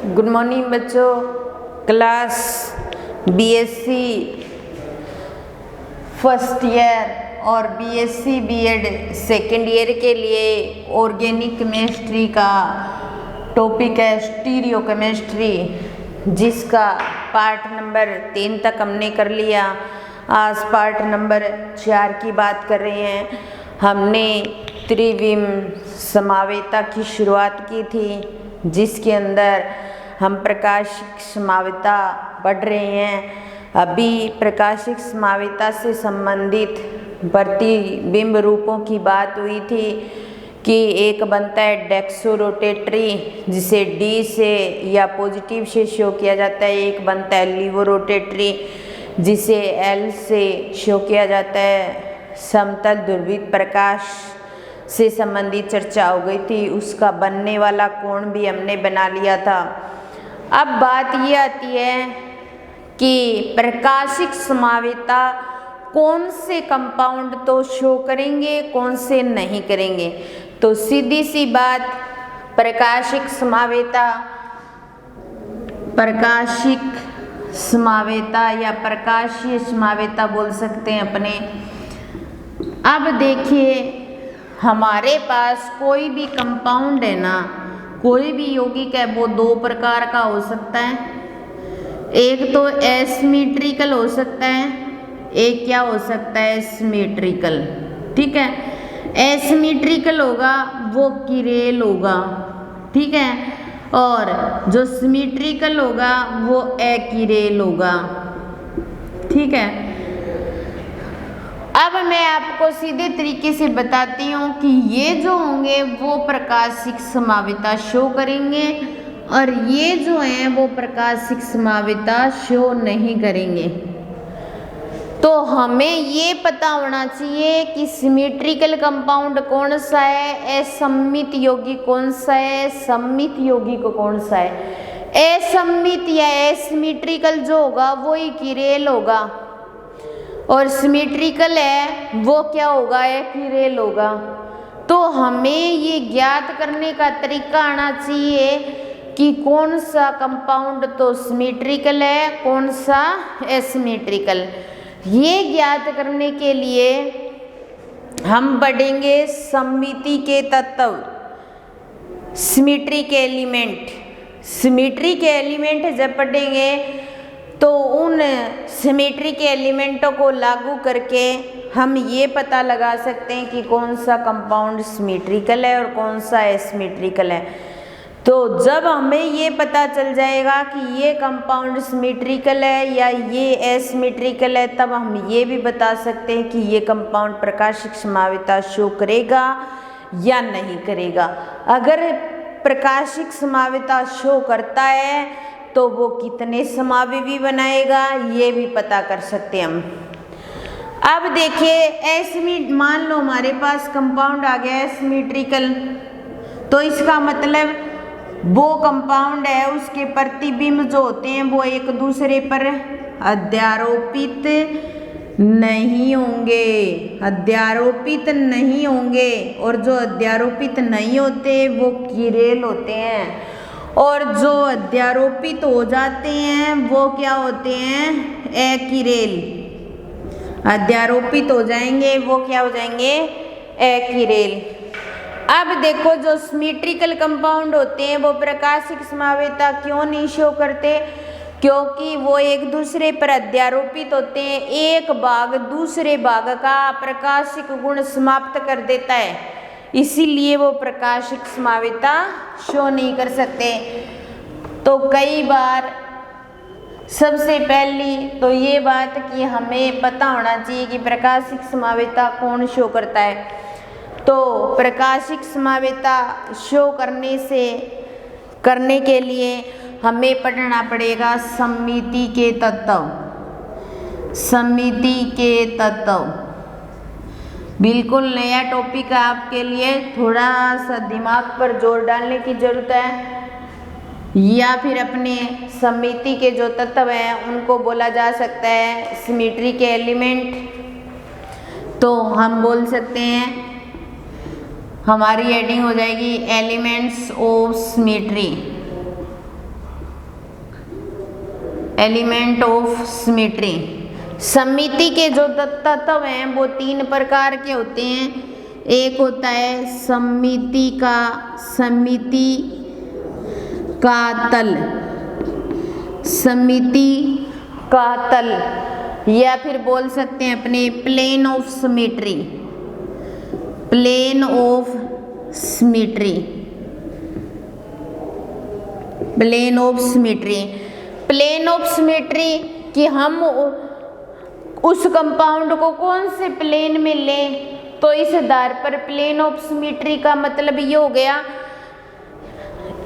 Good morning बच्चों। Class BSc first year और BSc BEd second year के लिए ऑर्गेनिक केमिस्ट्री का टॉपिक है स्टीरियो केमिस्ट्री, जिसका पार्ट नंबर 3 तक हमने कर लिया। आज पार्ट नंबर 4 की बात कर रहे हैं। हमने त्रिविम समावेता की शुरुआत की थी, जिसके अंदर हम प्रकाशिक समावेता पढ़ रहे हैं। अभी प्रकाशिक समावेता से संबंधित प्रतिबिंब रूपों की बात हुई थी कि एक बनता है डेक्सोरोटेटरी, जिसे डी से या पॉजिटिव से शो किया जाता है। एक बनता है लिवोरोटेटरी, जिसे एल से शो किया जाता है। समतल ध्रुवित प्रकाश से संबंधित चर्चा हो गई थी, उसका बनने वाला कोण भी हमने बना लिया था। अब बात ये आती है कि प्रकाशिक समावेता कौन से कंपाउंड तो शो करेंगे, कौन से नहीं करेंगे। तो सीधी सी बात, प्रकाशिक समावेता या प्रकाशीय समावेता बोल सकते हैं अपने। अब देखिए, हमारे पास कोई भी कंपाउंड है ना, कोई भी यौगिक है, वो दो प्रकार का हो सकता है। एक तो एसिमेट्रिकल हो सकता है, एक क्या हो सकता है, सिमेट्रिकल। ठीक है, एसिमेट्रिकल होगा वो किरेल होगा, ठीक है, और जो सिमेट्रिकल होगा वो एकिरेल होगा। ठीक है, अब मैं आपको सीधे तरीके से बताती हूँ कि ये जो होंगे वो प्रकाशिक समावेता शो करेंगे और ये जो हैं वो प्रकाशिक समावेता शो नहीं करेंगे। तो हमें ये पता होना चाहिए कि सिमेट्रिकल कंपाउंड कौन सा है, असम्मित यौगिक कौन सा है, सम्मित यौगिक कौन सा है। असम्मित या एसिमेट्रिकल जो होगा वो ही किरेल होगा, और सिमेट्रिकल है वो क्या होगा, एकिरेल होगा। तो हमें ये ज्ञात करने का तरीका आना चाहिए कि कौन सा कंपाउंड तो सिमेट्रिकल है, कौन सा एसिमेट्रिकल। ये ज्ञात करने के लिए हम पढ़ेंगे सममिति के तत्व, सिमेट्री के एलिमेंट। सिमेट्री के एलिमेंट जब पढ़ेंगे तो उन सिमेट्री के एलिमेंटों को लागू करके हम ये पता लगा सकते हैं कि कौन सा कंपाउंड सिमेट्रिकल है और कौन सा एसिमेट्रिकल है। तो जब हमें ये पता चल जाएगा कि ये कंपाउंड सिमेट्रिकल है या ये एसिमेट्रिकल है, तब हम ये भी बता सकते हैं कि ये कंपाउंड प्रकाशिक समावेता शो करेगा या नहीं करेगा। अगर प्रकाशिक समावेता शो करता है तो वो कितने समावेवी बनाएगा, ये भी पता कर सकते हैं हम। अब देखिए, मान लो हमारे पास कंपाउंड आ गया है सिमेट्रिकल, तो इसका मतलब वो कंपाउंड है उसके प्रतिबिंब जो होते हैं वो एक दूसरे पर अध्यारोपित नहीं होंगे, अध्यारोपित नहीं होंगे। और जो अध्यारोपित नहीं होते वो किरेल होते हैं, और जो अध्यारोपित हो जाते हैं वो क्या होते हैं, एकिरेल। अध्यारोपित हो जाएंगे वो क्या हो जाएंगे, एकिरेल। अब देखो, जो सिमेट्रिकल कंपाउंड होते हैं वो प्रकाशिक समावेता क्यों नहीं शो करते, क्योंकि वो एक दूसरे पर अध्यारोपित होते हैं। एक भाग दूसरे भाग का प्रकाशिक गुण समाप्त कर देता है, इसीलिए वो प्रकाशिक समावेता शो नहीं कर सकते। तो कई बार सबसे पहली तो ये बात कि हमें पता होना चाहिए कि प्रकाशिक समावेता कौन शो करता है। तो प्रकाशिक समावेता शो करने के लिए हमें पढ़ना पड़ेगा सममिति के तत्व। सममिति के तत्व बिल्कुल नया टॉपिक है आपके लिए, थोड़ा सा दिमाग पर जोर डालने की ज़रूरत है। या फिर अपने सममिति के जो तत्व हैं उनको बोला जा सकता है सिमेट्री के एलिमेंट। तो हम बोल सकते हैं, हमारी हेडिंग हो जाएगी elements of symmetry. Element of symmetry. सममिति के जो तत्व हैं वो 3 प्रकार के होते हैं। एक होता है सममिति का तल, सममिति का तल, या फिर बोल सकते हैं अपने plane of symmetry, plane of symmetry, plane of symmetry. Plane of symmetry कि हम उस कंपाउंड को कौन से प्लेन में लें, तो इस आधार पर प्लेन ऑफ सिमेट्री का मतलब ये हो गया।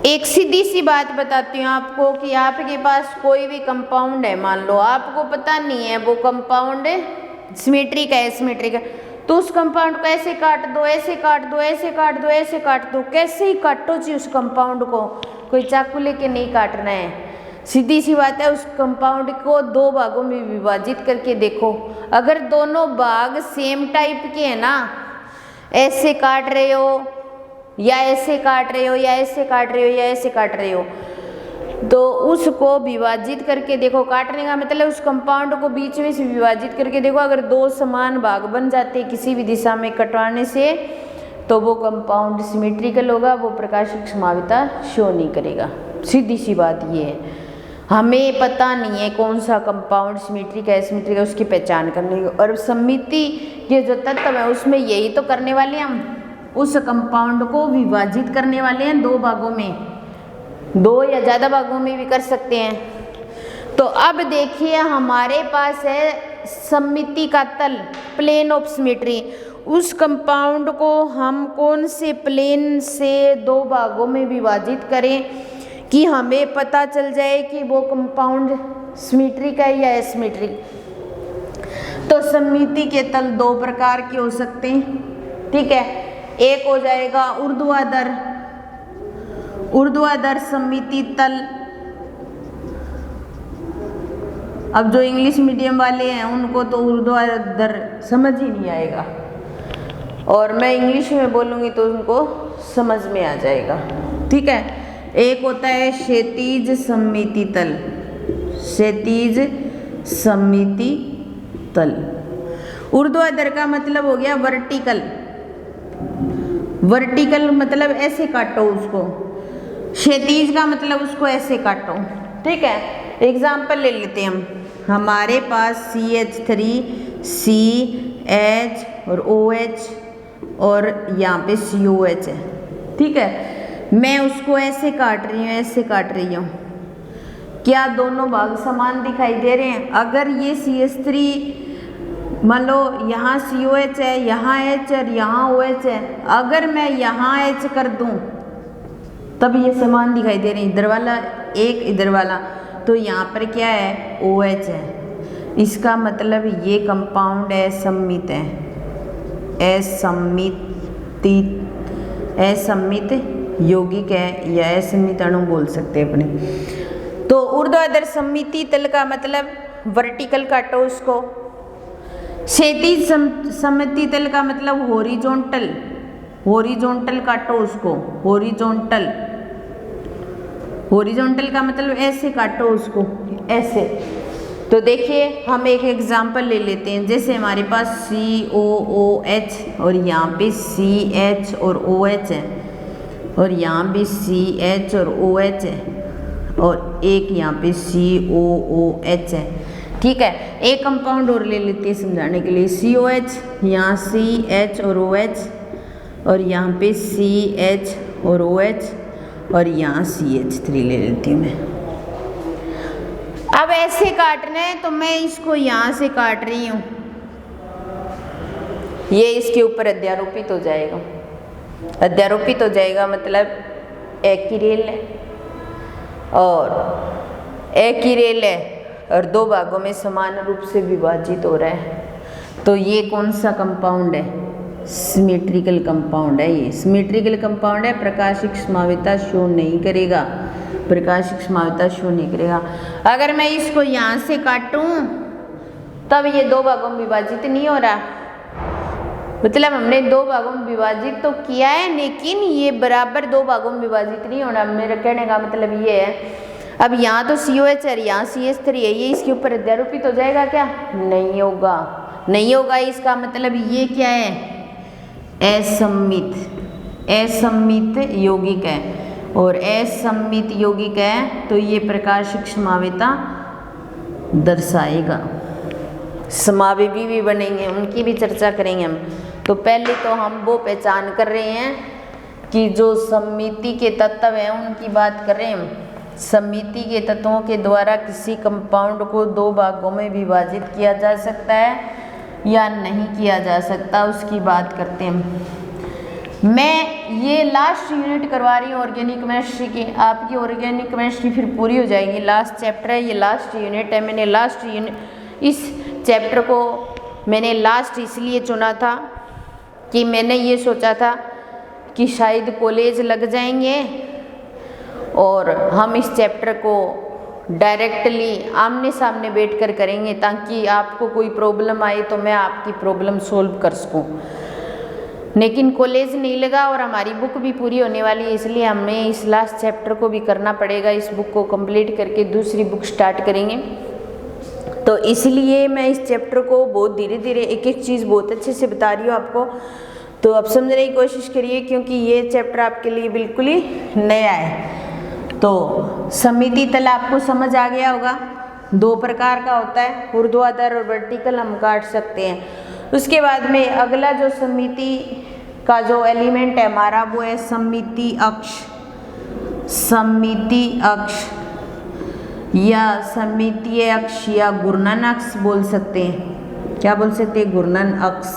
एक सीधी सी बात बताती हूँ आपको कि आपके पास कोई भी कंपाउंड है, मान लो आपको पता नहीं है वो कंपाउंड सिमेट्री का है, सिमेट्री का, तो उस कंपाउंड को ऐसे काट दो, ऐसे काट दो, ऐसे काट दो, ऐसे काट दो, कैसे ही काटो जी उस कंपाउंड को, कोई चाकू लेके नहीं काटना है। सीधी सी बात है, उस कंपाउंड को 2 भागों में विभाजित करके देखो, अगर दोनों भाग सेम टाइप के हैं ना, ऐसे काट रहे हो या ऐसे काट रहे हो या ऐसे काट रहे हो या ऐसे काट रहे हो, तो उसको विभाजित करके देखो। काटने का मतलब उस कंपाउंड को बीच में से विभाजित करके देखो, अगर 2 समान भाग बन जाते किसी भी दिशा में कटवाने से, तो वो कंपाउंड सिमेट्रिकल होगा, वो प्रकाशिक समाविता शो नहीं करेगा। सीधी सी बात ये है। हमें पता नहीं है कौन सा कंपाउंड सिमेट्रिक है, एसिमेट्रिक है, उसकी पहचान करने की, और सममिति के जो तत्व है उसमें यही तो करने वाले हैं हम, उस कंपाउंड को विभाजित करने वाले हैं 2 भागों में, 2 या ज़्यादा भागों में भी कर सकते हैं। तो अब देखिए हमारे पास है सममिति का तल, प्लेन ऑफ सिमेट्री। उस कंपाउंड को हम कौन से प्लेन से 2 भागों में विभाजित करें कि हमें पता चल जाए कि वो कंपाउंड सिमेट्रिक है या एसिमेट्रिक। तो सममिति के तल 2 प्रकार के हो सकते हैं, ठीक है। एक हो जाएगा ऊर्ध्वाधर सममिति तल। अब जो इंग्लिश मीडियम वाले हैं उनको तो ऊर्ध्वाधर समझ ही नहीं आएगा, और मैं इंग्लिश में बोलूँगी तो उनको समझ में आ जाएगा, ठीक है। एक होता है क्षैतिज सममिति तल, क्षैतिज सममिति तल। ऊर्ध्वाधर का मतलब हो गया वर्टिकल, वर्टिकल मतलब ऐसे काटो उसको, क्षैतिज का मतलब उसको ऐसे काटो, ठीक है। एग्जाम्पल ले लेते हैं हम। हमारे पास CH3 CH और OH और यहाँ पे COH है, ठीक है। मैं उसको ऐसे काट रही हूँ, ऐसे काट रही हूँ, क्या दोनों भाग समान दिखाई दे रहे हैं? अगर ये CH3 मान लो यहाँ COH है, यहाँ H और यहाँ OH है, अगर मैं यहाँ H कर दूँ तब ये समान दिखाई दे रहे हैं, इधर वाला एक इधर वाला, तो यहाँ पर क्या है OH है। इसका मतलब ये कंपाउंड असममित है, असममित यौगिक है या असममित अणु बोल सकते हैं अपने। तो ऊर्ध्वाधर सममिति तल का मतलब वर्टिकल काटो उसको। क्षैतिज सममिति तल का मतलब हॉरिजॉन्टल, हॉरिजॉन्टल काटो उसको, हॉरिजॉन्टल, हॉरिजॉन्टल का मतलब ऐसे काटो उसको, ऐसे। तो देखिए हम एक एग्जांपल ले लेते हैं, जैसे हमारे पास COOH और यहाँ पे CH और OH है, और यहाँ भी CH और OH है, और एक यहाँ पे COOH है, ठीक है। एक कंपाउंड और ले लेते हैं समझाने के लिए, COH, यहाँ CH और OH, और यहाँ पे CH और OH, और यहाँ CH3 ले लेती हूँ मैं। अब ऐसे काटना है तो मैं इसको यहाँ से काट रही हूँ, ये इसके ऊपर अध्यारोपित हो जाएगा, अध्यारोपित हो जाएगा मतलब एक ही रेल है, और एक ही रेल है और 2 भागों में समान रूप से विभाजित हो रहा है। तो ये कौन सा कंपाउंड है? सिमेट्रिकल कंपाउंड है। ये सिमेट्रिकल कंपाउंड है, प्रकाशिक समाविता शो नहीं करेगा, प्रकाशिक समाविता शो नहीं करेगा। अगर मैं इसको यहाँ से काटूं तब ये 2 भागों में विभाजित नहीं हो रहा, मतलब हमने 2 भागों में विभाजित तो किया है लेकिन ये बराबर 2 भागों में विभाजित नहीं होना। मेरा कहने का मतलब ये है, अब यहाँ तो COH है, यहाँ CH3 है, ये इसके ऊपर अध्यारोपित हो जाएगा क्या? नहीं होगा, नहीं होगा। इसका मतलब ये क्या है? असम्मित यौगिक है, और असम्मित यौगिक है तो ये प्रकाशिक समावेता दर्शाएगा। समावेवी भी बनेंगे, उनकी भी चर्चा करेंगे हम। तो पहले तो हम वो पहचान कर रहे हैं कि जो समिति के तत्व हैं उनकी बात कर रहे हैं हम। समिति के तत्वों के द्वारा किसी कंपाउंड को दो भागों में विभाजित किया जा सकता है या नहीं किया जा सकता, उसकी बात करते हैं। मैं ये लास्ट यूनिट करवा रही हूँ ऑर्गेनिक केमिस्ट्री की। आपकी ऑर्गेनिक केमिस्ट्री फिर पूरी हो जाएगी। लास्ट चैप्टर है, ये लास्ट यूनिट है। मैंने लास्ट यूनिट इस चैप्टर को मैंने लास्ट इसलिए चुना था कि मैंने ये सोचा था कि शायद कॉलेज लग जाएंगे और हम इस चैप्टर को डायरेक्टली आमने सामने बैठकर करेंगे, ताकि आपको कोई प्रॉब्लम आए तो मैं आपकी प्रॉब्लम सॉल्व कर सकूं। लेकिन कॉलेज नहीं लगा और हमारी बुक भी पूरी होने वाली है, इसलिए हमें इस लास्ट चैप्टर को भी करना पड़ेगा। इस बुक को कंप्लीट करके दूसरी बुक स्टार्ट करेंगे। तो इसलिए मैं इस चैप्टर को बहुत धीरे धीरे एक एक चीज़ बहुत अच्छे से बता रही हूँ आपको। तो अब समझने की कोशिश करिए, क्योंकि ये चैप्टर आपके लिए बिल्कुल ही नया है। तो समिति तल आपको समझ आ गया होगा, दो प्रकार का होता है, ऊर्ध्वाधर और वर्टिकल हम काट सकते हैं। उसके बाद में अगला जो समिति का जो एलिमेंट है हमारा वो है समिति अक्ष। समिति अक्ष या समितीय अक्ष या घूर्णन अक्ष बोल सकते हैं। क्या बोल सकते हैं? घूर्णन अक्ष।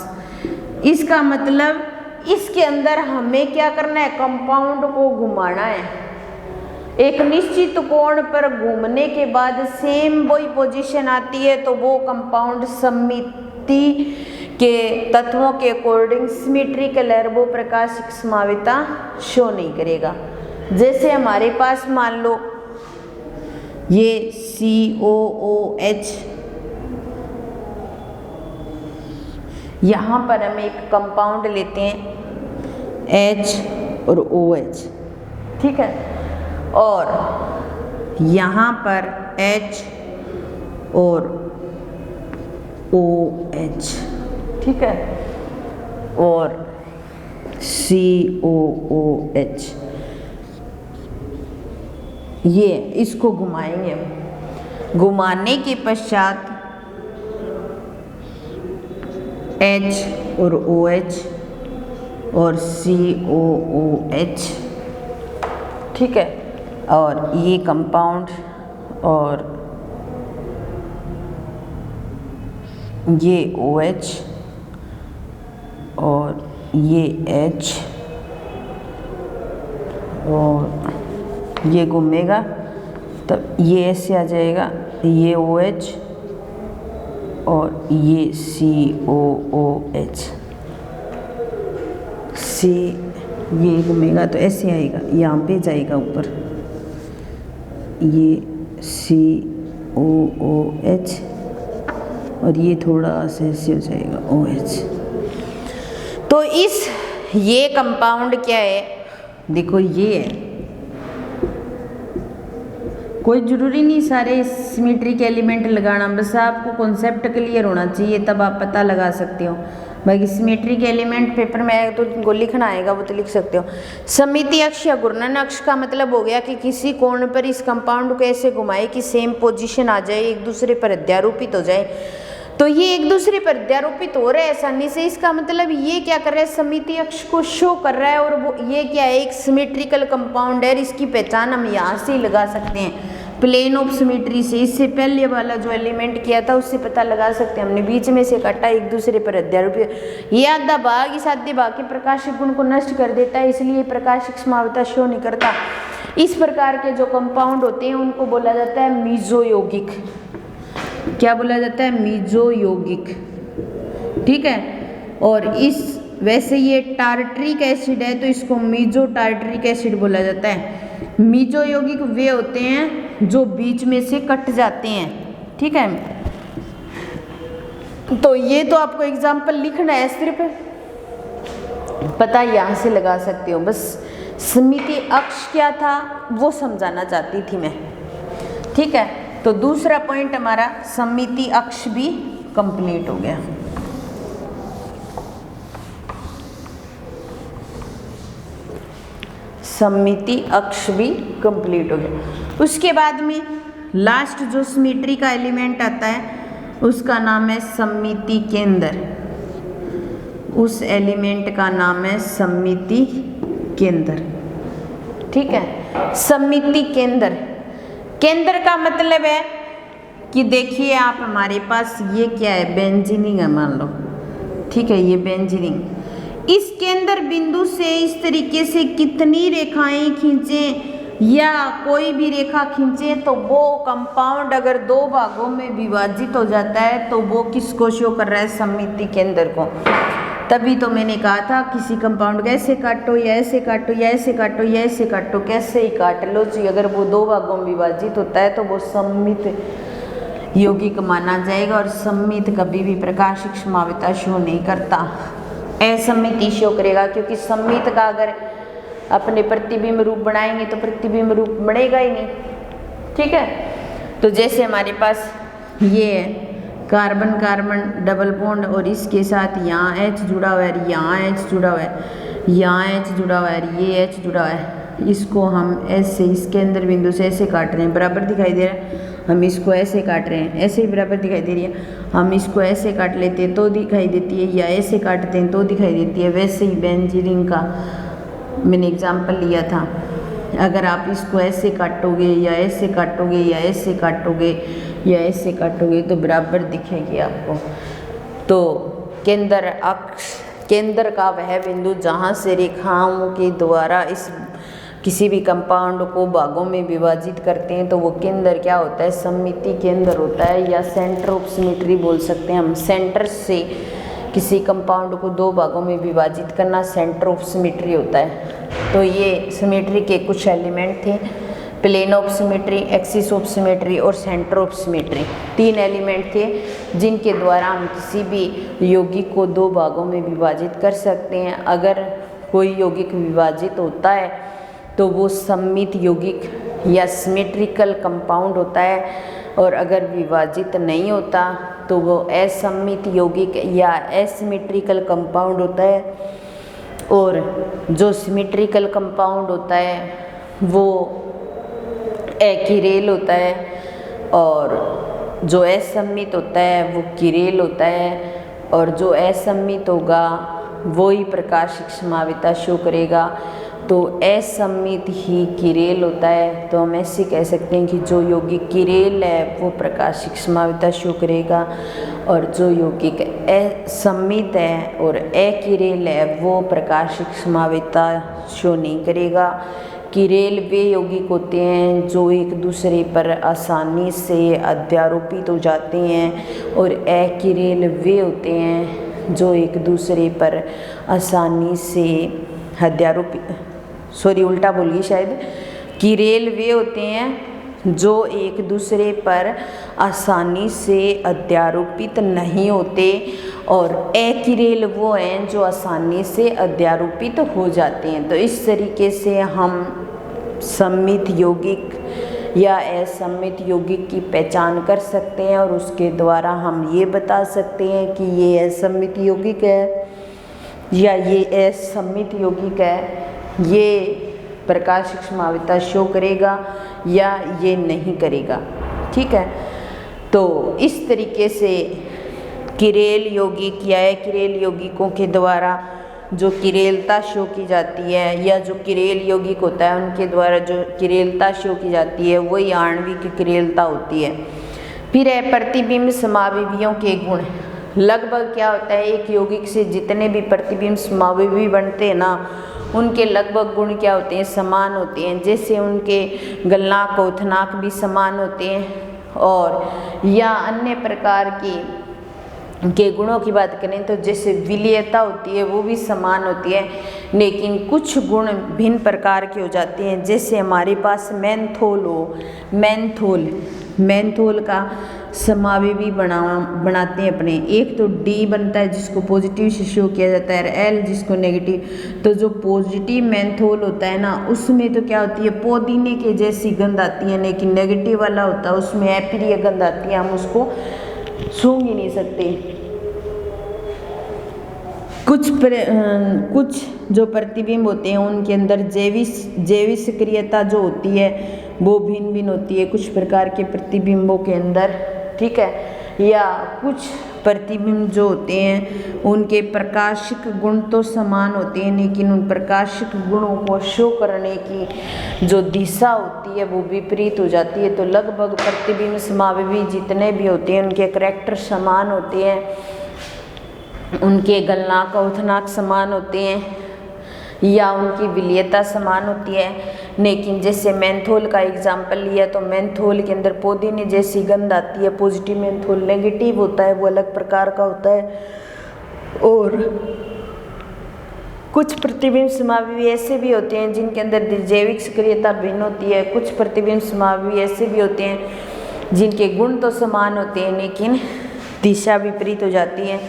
इसका मतलब इसके अंदर हमें क्या करना है? कंपाउंड को घुमाना है। एक निश्चित कोण पर घूमने के बाद सेम वही पोजीशन आती है तो वो कंपाउंड समिति के तत्वों के अकॉर्डिंग सिमेट्रिकल है, वो प्रकाशिक समावेता शो नहीं करेगा। जैसे हमारे पास मान लो ये COOH, यहाँ पर हम एक कंपाउंड लेते हैं H और OH, ठीक है, और यहाँ पर H और OH, ठीक है, और COOH, ये इसको घुमाएंगे। घुमाने के पश्चात H और OH और COOH, ठीक है, और ये कंपाउंड और ये OH और ये H और ये घूमेगा, तब ये ऐसे आ जाएगा, ये OH और ये COOH। ये घूमेगा तो ऐसे आएगा, यहाँ पे जाएगा ऊपर, ये COOH और ये थोड़ा सा ऐसे हो जाएगा OH। तो ये कंपाउंड क्या है? देखो ये है, कोई ज़रूरी नहीं सारे सिमेट्रिक एलिमेंट लगाना, बस आपको कॉन्सेप्ट क्लियर होना चाहिए, तब आप पता लगा सकते हो। बाकी सिमेट्रिक एलिमेंट पेपर में आएगा तो उनको लिखना आएगा, वो तो लिख सकते हो। समिति अक्ष या घूर्णन अक्ष का मतलब हो गया कि किसी कोण पर इस कंपाउंड को ऐसे घुमाए कि सेम पोजीशन आ जाए, एक दूसरे पर अध्यारोपित हो जाए। तो ये एक दूसरे पर अध्यारोपित हो रहा है आसानी से, इसका मतलब ये क्या कर रहा है? समिति अक्ष को शो कर रहा है, और वो ये क्या है? एक सिमेट्रिकल कंपाउंड है। इसकी पहचान हम यहाँ से ही लगा सकते हैं, प्लेन ऑफ सिमेट्री से। इससे पहले वाला जो एलिमेंट किया था उससे पता लगा सकते हैं, हमने बीच में से काटा, एक दूसरे पर अध्यारोपित। ये आधा भाग इस आधे भाग के प्रकाशिक गुण को नष्ट कर देता है, इसलिए प्रकाशिक समावता शो नहीं करता। इस प्रकार के जो कंपाउंड होते हैं उनको बोला जाता है मीजो यौगिक। क्या बोला जाता है? मीजो यौगिक, ठीक है। और इस वैसे ये टार्ट्रिक एसिड है तो इसको मीजो टार्ट्रिक एसिड बोला जाता है। मीजो यौगिक वे होते हैं जो बीच में से कट जाते हैं, ठीक है। तो ये तो आपको एग्जाम्पल लिखना है, सिर्फ पता यहाँ से लगा सकते हो। बस समिति अक्ष क्या था वो समझाना चाहती थी मैं। ठीक है, तो दूसरा पॉइंट हमारा सममिति अक्ष भी कंप्लीट हो गया। सममिति अक्ष भी कंप्लीट हो गया। उसके बाद में लास्ट जो सिमेट्री का एलिमेंट आता है उसका नाम है सममिति केंद्र। उस एलिमेंट का नाम है सममिति केंद्र। ठीक है, सममिति केंद्र। केंद्र का मतलब है कि देखिए आप, हमारे पास ये क्या है, बेंजीनिंग है मान लो। ठीक है, ये बेंजीनिंग। इस केंद्र बिंदु से इस तरीके से कितनी रेखाएं खींचें या कोई भी रेखा खींचे तो वो कंपाउंड अगर दो भागों में विभाजित हो जाता है तो वो किसको शो कर रहा है, सममिति केंद्र को। तभी तो मैंने कहा था किसी कंपाउंड को ऐसे काटो या ऐसे काटो या ऐसे काटो या ऐसे काटो, कैसे ही काट लो जी, अगर वो दो भागों में विभाजित होता है तो वो सममित यौगिक माना जाएगा। और सममित कभी भी प्रकाशिक समाविता शो नहीं करता, असममित शो करेगा, क्योंकि सममित का अगर अपने प्रतिबिंब रूप बनाएंगे तो प्रतिबिंब रूप बनेगा ही नहीं। ठीक है, तो जैसे हमारे पास ये है कार्बन कार्बन डबल बॉन्ड और इसके साथ यहाँ H जुड़ा हुआ है, यहाँ H जुड़ा हुआ है, यहाँ H जुड़ा हुआ है, ये H जुड़ा हुआ है। इसको हम ऐसे इस केंद्र बिंदु से ऐसे काट रहे हैं, बराबर दिखाई दे रहा है। हम इसको ऐसे काट रहे हैं, ऐसे ही बराबर दिखाई दे रही है। हम इसको ऐसे काट लेते हैं तो दिखाई देती है, या ऐसे काटते हैं तो दिखाई देती है। वैसे ही बेंजीन का मैंने एग्जाम्पल लिया था, अगर आप इसको ऐसे काटोगे या ऐसे काटोगे या ऐसे काटोगे या ऐसे काटोगे तो बराबर दिखेगी आपको। तो केंद्र अक्ष, केंद्र का वह बिंदु जहाँ से रेखाओं के द्वारा इस किसी भी कंपाउंड को भागों में विभाजित करते हैं तो वो केंद्र क्या होता है, सममिति केंद्र होता है, या सेंटर ऑफ सिमेट्री बोल सकते हैं हम। सेंटर से किसी कंपाउंड को दो भागों में विभाजित करना सेंटर ऑफ सिमेट्री होता है। तो ये सिमेट्री के कुछ एलिमेंट थे, plane of symmetry, axis of symmetry और सेंटर ऑफ सिमेट्री। तीन एलिमेंट थे जिनके द्वारा हम किसी भी यौगिक को दो भागों में विभाजित कर सकते हैं। अगर कोई यौगिक विभाजित होता है तो वो सममित यौगिक या सिमेट्रिकल कंपाउंड होता है, और अगर विभाजित नहीं होता तो वो असममित यौगिक या एसिमेट्रिकल कंपाउंड होता है। और जो सिमेट्रिकल कंपाउंड होता है वो एकिरेल होता है, और जो असममित होता है वो किरेल होता है, और जो असममित होगा वो ही प्रकाशिक समाविता शो करेगा। तो असममित ही किरेल होता है। तो हम ऐसे कह सकते हैं कि जो यौगिक किरेल है वो प्रकाशिक समाविता शो करेगा, और जो यौगिक असममित है और अकिरेल है वो प्रकाशिक समाविता शो नहीं करेगा। किरेल वे यौगिक होते हैं जो एक दूसरे पर आसानी से अध्यारोपित हो जाते हैं, और अकिरेल वे होते हैं जो एक दूसरे पर आसानी से उल्टा बोल गई शायद। किरेल वे होते हैं जो एक दूसरे पर आसानी से अध्यारोपित नहीं होते, और अकिरेल वो हैं जो आसानी से अध्यारोपित हो जाते हैं। तो इस तरीके से हम सममित यौगिक या असममित यौगिक की पहचान कर सकते हैं, और उसके द्वारा हम ये बता सकते हैं कि ये असममित यौगिक है या ये असममित यौगिक है, ये प्रकाशिक समाविता शो करेगा या ये नहीं करेगा। ठीक है, तो इस तरीके से किरेल यौगिक या अकिरेल यौगिकों के द्वारा जो किरेलता शो की जाती है, या जो किरेल यौगिक होता है उनके द्वारा जो किरेलता शो की जाती है वही आणविक किरेलता होती है। फिर है प्रतिबिंब समावयवियों के गुण। लगभग क्या होता है, एक यौगिक से जितने भी प्रतिबिंब समावयवी बनते हैं ना उनके लगभग गुण क्या होते हैं, समान होते हैं। जैसे उनके गलनांक उथनांक भी समान होते हैं, और या अन्य प्रकार के गुणों की बात करें तो जैसे विलीयता होती है वो भी समान होती है, लेकिन कुछ गुण भिन्न प्रकार के हो जाते हैं। जैसे हमारे पास मेंथोल हो, मेंथोल का समावेवी बनाते हैं अपने। एक तो डी बनता है जिसको पॉजिटिव से शो किया जाता है, एल जिसको नेगेटिव। तो जो पॉजिटिव मेंथोल होता है ना, उसमें तो क्या होती है, पुदीने के जैसी गंध आती है, लेकिन नेगेटिव वाला होता है उसमें अप्रिय गंध आती है, हम उसको सूंघ ही नहीं सकते। कुछ जो प्रतिबिंब होते हैं उनके अंदर जैविक सक्रियता जो होती है वो भिन्न भिन्न होती है कुछ प्रकार के प्रतिबिंबों के अंदर, ठीक है। या कुछ प्रतिबिंब जो होते हैं उनके प्रकाशिक गुण तो समान होते हैं, लेकिन उन प्रकाशिक गुणों को शो करने की जो दिशा होती है वो विपरीत हो जाती है। तो लगभग प्रतिबिंब समावेवी जितने भी होते हैं उनके करैक्टर समान होते हैं, उनके गलनांक और उथनांक समान होते हैं, या उनकी विलीयता समान होती है। लेकिन जैसे मेंथोल का एग्जाम्पल लिया तो मेंथोल के अंदर पुदीने जैसी गंध आती है, पॉजिटिव मेंथोल। नेगेटिव होता है वो अलग प्रकार का होता है। और कुछ प्रतिबिंब समावेवी ऐसे भी होते हैं जिनके अंदर जैविक सक्रियता भिन्न होती है। कुछ प्रतिबिंब समावेवी ऐसे भी होते हैं जिनके गुण तो समान होते हैं लेकिन दिशा विपरीत हो जाती है।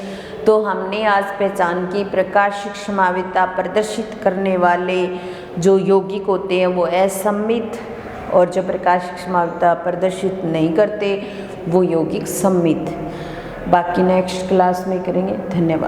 तो हमने आज पहचान की प्रकाशिक संभाव्यता प्रदर्शित करने वाले जो यौगिक होते हैं वो असम्मित, और जो प्रकाशिक संभाव्यता प्रदर्शित नहीं करते वो यौगिक सम्मित। बाकी नेक्स्ट क्लास में करेंगे। धन्यवाद।